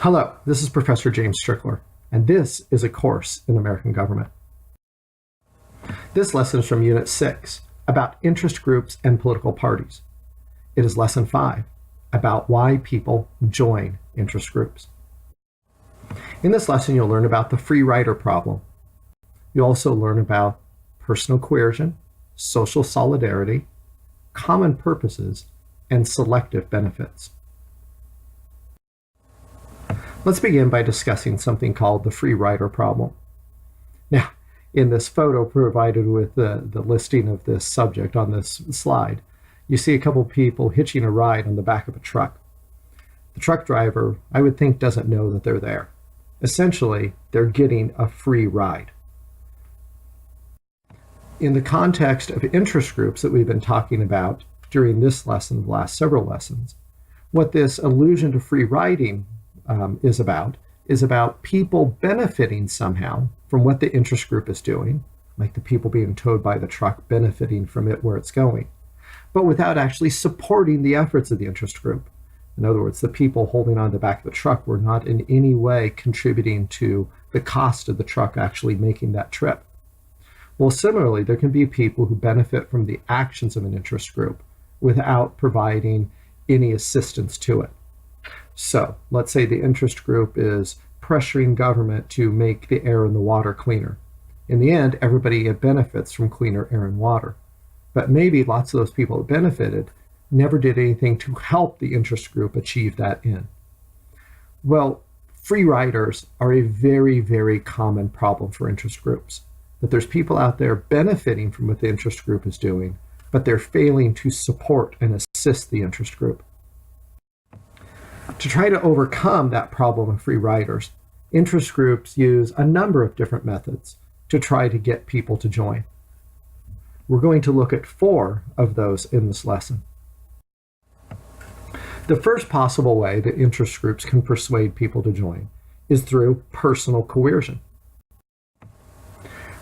Hello, this is Professor James Strickler, and this is a course in American government. This lesson is from Unit 6, about interest groups and political parties. It is Lesson 5, about why people join interest groups. In this lesson, you'll learn about the free rider problem. You'll also learn about personal coercion, social solidarity, common purposes, and selective benefits. Let's begin by discussing something called the free rider problem. Now, in this photo provided with the listing of this subject on this slide, you see a couple people hitching a ride on the back of a truck. The truck driver, I would think, doesn't know that they're there. Essentially, they're getting a free ride. In the context of interest groups that we've been talking about during this lesson, the last several lessons, what this allusion to free riding is about people benefiting somehow from what the interest group is doing, like the people being towed by the truck benefiting from it where it's going, but without actually supporting the efforts of the interest group. In other words, the people holding on the back of the truck were not in any way contributing to the cost of the truck actually making that trip. Well, similarly, there can be people who benefit from the actions of an interest group without providing any assistance to it. So let's say the interest group is pressuring government to make the air and the water cleaner. In the end, everybody benefits from cleaner air and water. But maybe lots of those people that benefited never did anything to help the interest group achieve that end. Well, free riders are a very, very common problem for interest groups. That there's people out there benefiting from what the interest group is doing, but they're failing to support and assist the interest group. To try to overcome that problem of free riders, interest groups use a number of different methods to try to get people to join. We're going to look at 4 of those in this lesson. The first possible way that interest groups can persuade people to join is through personal coercion.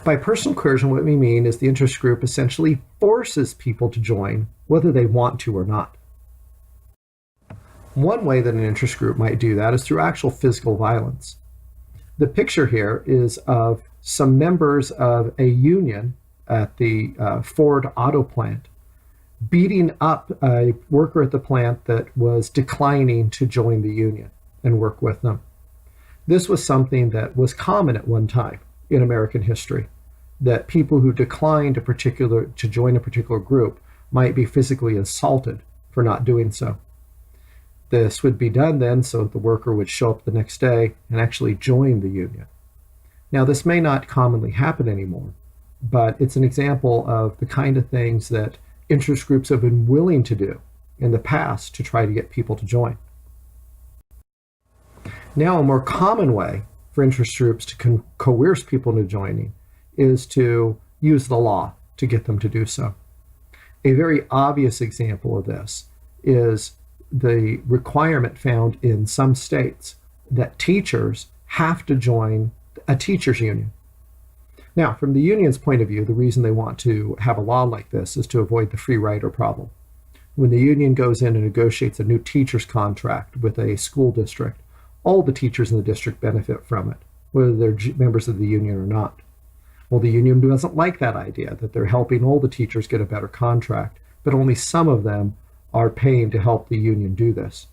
By personal coercion, what we mean is the interest group essentially forces people to join whether they want to or not. One way that an interest group might do that is through actual physical violence. The picture here is of some members of a union at the Ford auto plant beating up a worker at the plant that was declining to join the union and work with them. This was something that was common at one time in American history, that people who declined to join a particular group might be physically assaulted for not doing so. This would be done then so the worker would show up the next day and actually join the union. Now, this may not commonly happen anymore, but it's an example of the kind of things that interest groups have been willing to do in the past to try to get people to join. Now, a more common way for interest groups to coerce people into joining is to use the law to get them to do so. A very obvious example of this is the requirement found in some states that teachers have to join a teachers union. Now, from the union's point of view, the reason they want to have a law like this is to avoid the free rider problem. When the union goes in and negotiates a new teacher's contract with a school district, all the teachers in the district benefit from it, whether they're members of the union or not. Well, the union doesn't like that idea, that they're helping all the teachers get a better contract, but only some of them are paying to help the union do this.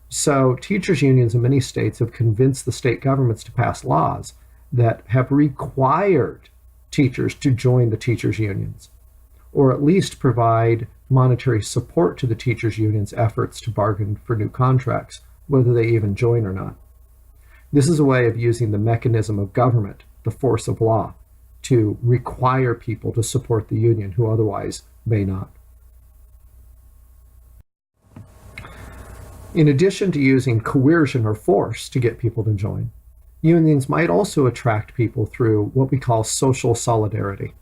So teachers' unions in many states have convinced the state governments to pass laws that have required teachers to join the teachers' unions, or at least provide monetary support to the teachers' unions' efforts to bargain for new contracts, whether they even join or not. This is a way of using the mechanism of government, the force of law, to require people to support the union who otherwise may not. In addition to using coercion or force to get people to join, unions might also attract people through what we call social solidarity.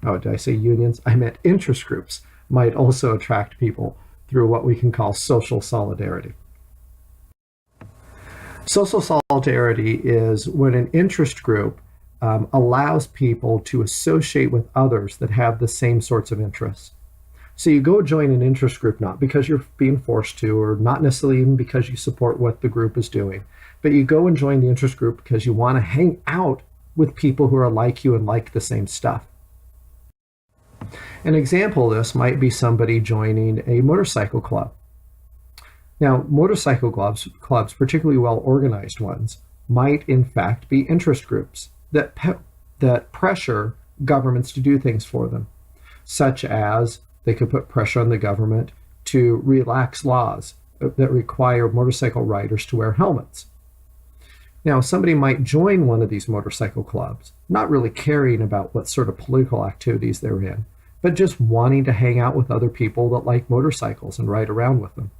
Oh, did I say unions? I meant interest groups might also attract people through what we can call social solidarity. Social solidarity is when an interest group allows people to associate with others that have the same sorts of interests. So you go join an interest group not because you're being forced to, or not necessarily even because you support what the group is doing, but you go and join the interest group because you want to hang out with people who are like you and like the same stuff. An example of this might be somebody joining a motorcycle club. Now, motorcycle clubs, particularly well-organized ones, might in fact be interest groups that pressure governments to do things for them, such as they could put pressure on the government to relax laws that require motorcycle riders to wear helmets. Now, somebody might join one of these motorcycle clubs, not really caring about what sort of political activities they're in, but just wanting to hang out with other people that like motorcycles and ride around with them.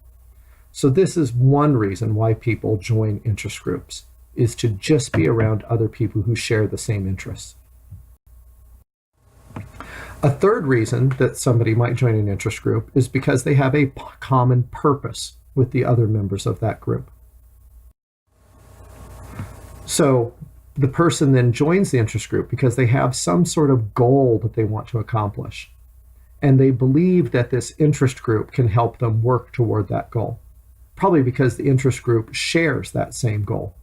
So this is one reason why people join interest groups, is to just be around other people who share the same interests. A third reason that somebody might join an interest group is because they have a common purpose with the other members of that group. So the person then joins the interest group because they have some sort of goal that they want to accomplish. And they believe that this interest group can help them work toward that goal, probably because the interest group shares that same goal.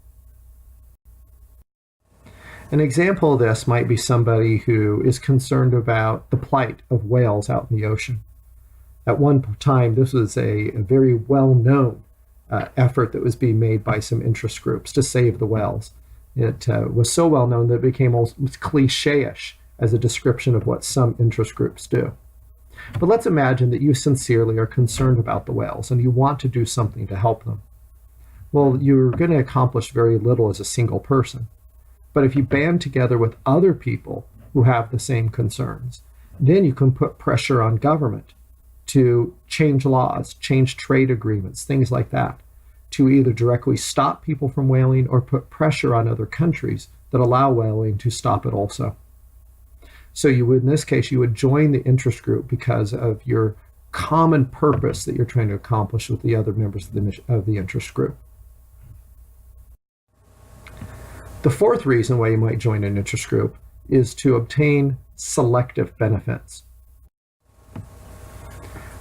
An example of this might be somebody who is concerned about the plight of whales out in the ocean. At one time, this was a very well-known effort that was being made by some interest groups to save the whales. It was so well known that it became almost cliche-ish as a description of what some interest groups do. But let's imagine that you sincerely are concerned about the whales and you want to do something to help them. Well, you're going to accomplish very little as a single person. But if you band together with other people who have the same concerns, then you can put pressure on government to change laws, change trade agreements, things like that, to either directly stop people from whaling or put pressure on other countries that allow whaling to stop it also. So you would, in this case, you would join the interest group because of your common purpose that you're trying to accomplish with the other members of the interest group. The fourth reason why you might join an interest group is to obtain selective benefits.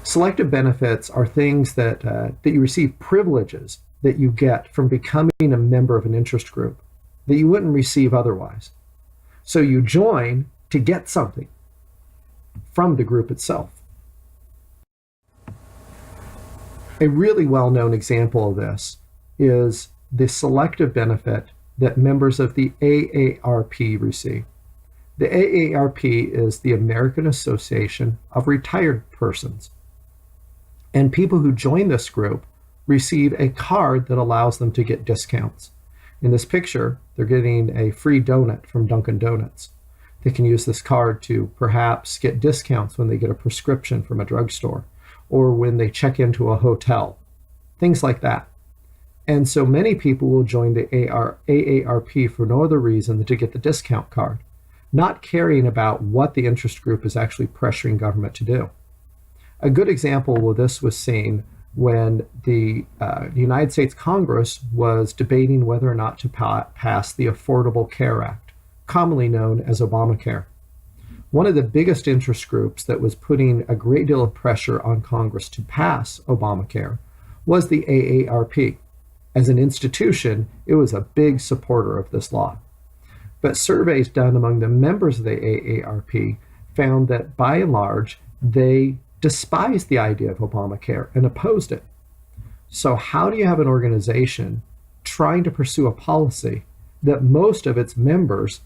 Selective benefits are things that you receive privileges that you get from becoming a member of an interest group that you wouldn't receive otherwise. So you join to get something from the group itself. A really well-known example of this is the selective benefit that members of the A.A.R.P receive. The A.A.R.P is the American Association of Retired Persons. And people who join this group receive a card that allows them to get discounts. In this picture, they're getting a free donut from Dunkin' Donuts. They can use this card to perhaps get discounts when they get a prescription from a drugstore or when they check into a hotel, things like that. And so many people will join the A.A.R.P for no other reason than to get the discount card, not caring about what the interest group is actually pressuring government to do. A good example of this was seen when the United States Congress was debating whether or not to pass the Affordable Care Act, commonly known as Obamacare. One of the biggest interest groups that was putting a great deal of pressure on Congress to pass Obamacare was the A.A.R.P. As an institution, it was a big supporter of this law. But surveys done among the members of the A.A.R.P. found that by and large, they despised the idea of Obamacare and opposed it. So how do you have an organization trying to pursue a policy that most of its members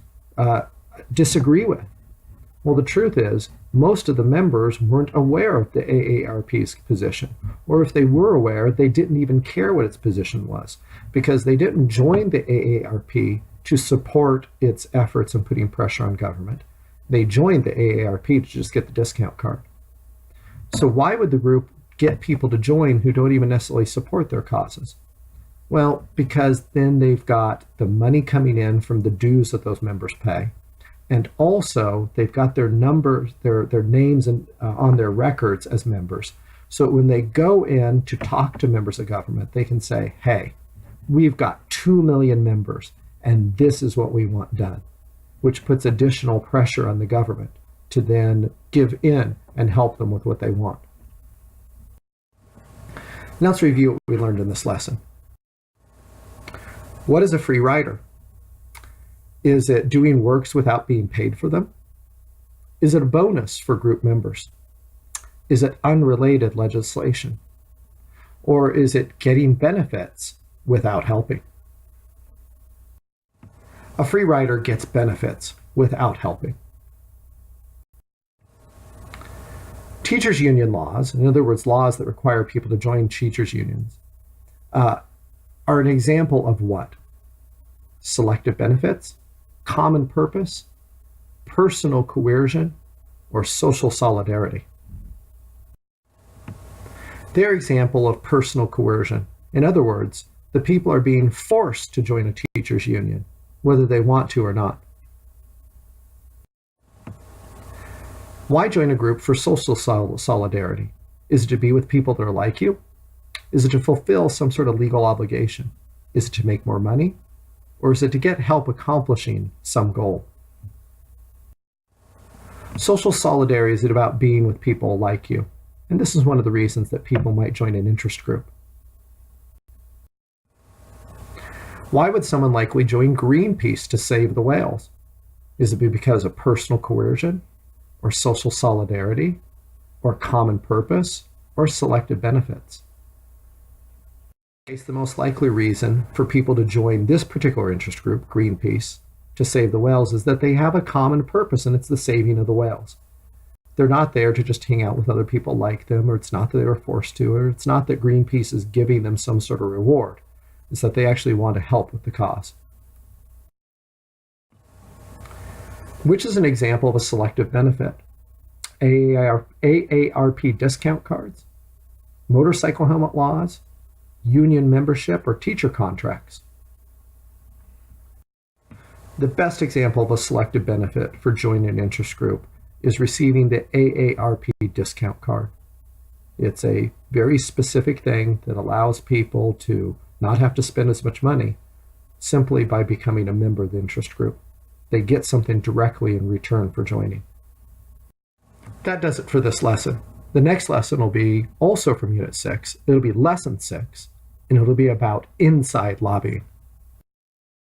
disagree with? Well, the truth is, most of the members weren't aware of the A.A.R.P's position, or if they were aware, they didn't even care what its position was, because they didn't join the A.A.R.P to support its efforts in putting pressure on government. They joined the A.A.R.P to just get the discount card. So why would the group get people to join who don't even necessarily support their causes? Well, because then they've got the money coming in from the dues that those members pay. And also, they've got their numbers, their names on their records as members. So when they go in to talk to members of government, they can say, hey, we've got 2 million members, and this is what we want done, which puts additional pressure on the government to then give in and help them with what they want. Now let's review what we learned in this lesson. What is a free rider? Is it doing works without being paid for them? Is it a bonus for group members? Is it unrelated legislation? Or is it getting benefits without helping? A free rider gets benefits without helping. Teachers' union laws, in other words, laws that require people to join teachers' unions, are an example of what? Selective benefits, common purpose, personal coercion, or social solidarity. They're an example of personal coercion. In other words, the people are being forced to join a teachers' union, whether they want to or not. Why join a group for social solidarity? Is it to be with people that are like you? Is it to fulfill some sort of legal obligation? Is it to make more money? Or is it to get help accomplishing some goal? Social solidarity is about being with people like you. And this is one of the reasons that people might join an interest group. Why would someone likely join Greenpeace to save the whales? Is it because of personal coercion, or social solidarity, or common purpose, or selective benefits? The most likely reason for people to join this particular interest group, Greenpeace, to save the whales is that they have a common purpose, and it's the saving of the whales. They're not there to just hang out with other people like them, or it's not that they were forced to, or it's not that Greenpeace is giving them some sort of reward. It's that they actually want to help with the cause. Which is an example of a selective benefit? A.A.R.P discount cards, motorcycle helmet laws, union membership, or teacher contracts. The best example of a selective benefit for joining an interest group is receiving the A.A.R.P discount card. It's a very specific thing that allows people to not have to spend as much money simply by becoming a member of the interest group. They get something directly in return for joining. That does it for this lesson. The next lesson will be also from Unit 6. It'll be Lesson 6, and it'll be about inside lobbying.